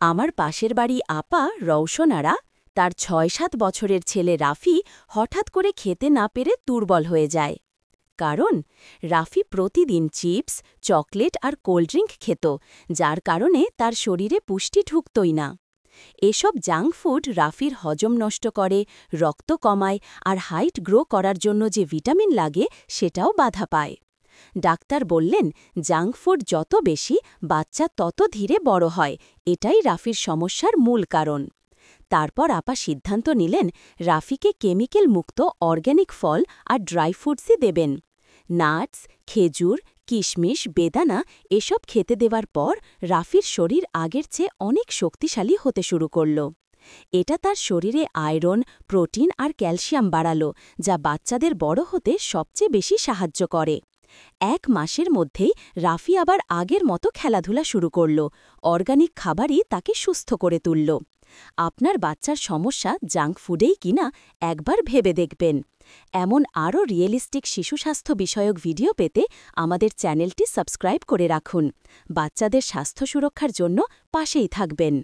আমার পাশের বাড়ি আপা রওশনারা তার ৬-৭ বছরের ছেলে রাফি হঠাৎ করে খেতে না পেরে দুর্বল হয়ে যায়। কারণ রাফি প্রতিদিন চিপস, চকলেট আর কোল্ড ড্রিঙ্ক খেত, যার কারণে তার শরীরে পুষ্টি ঢুকতই না। এসব জাঙ্ক ফুড রাফির হজম নষ্ট করে, রক্ত কমায় আর হাইট গ্রো করার জন্য যে ভিটামিন লাগে সেটাও বাধা পায়। ডাক্তার বললেন, জাঙ্ক ফুড যত বেশি, বাচ্চা তত ধীরে বড় হয়, এটাই রাফির সমস্যার মূল কারণ। তারপর আপা সিদ্ধান্ত নিলেন রাফিকে কেমিক্যাল মুক্ত অর্গ্যানিক ফল আর ড্রাই ফ্রুটসই দেবেন। নাটস, খেজুর, কিশমিশ, বেদানা এসব খেতে দেওয়ার পর রাফির শরীর আগের চেয়ে অনেক শক্তিশালী হতে শুরু করল। এটা তার শরীরে আয়রন, প্রোটিন আর ক্যালসিয়াম বাড়ালো, যা বাচ্চাদের বড় হতে সবচেয়ে বেশি সাহায্য করে। ১ মাসের মধ্যেই রাফি আবার আগের মতো খেলাধুলা শুরু করল। অর্গানিক খাবারই তাকে সুস্থ করে তুলল। আপনার বাচ্চার সমস্যা জাঙ্ক ফুডেই কিনা একবার ভেবে দেখবেন। এমন আরও রিয়েলিস্টিক শিশু স্বাস্থ্য বিষয়ক ভিডিও পেতে আমাদের চ্যানেলটি সাবস্ক্রাইব করে রাখুন। বাচ্চাদের স্বাস্থ্য সুরক্ষার জন্য পাশেই থাকবেন।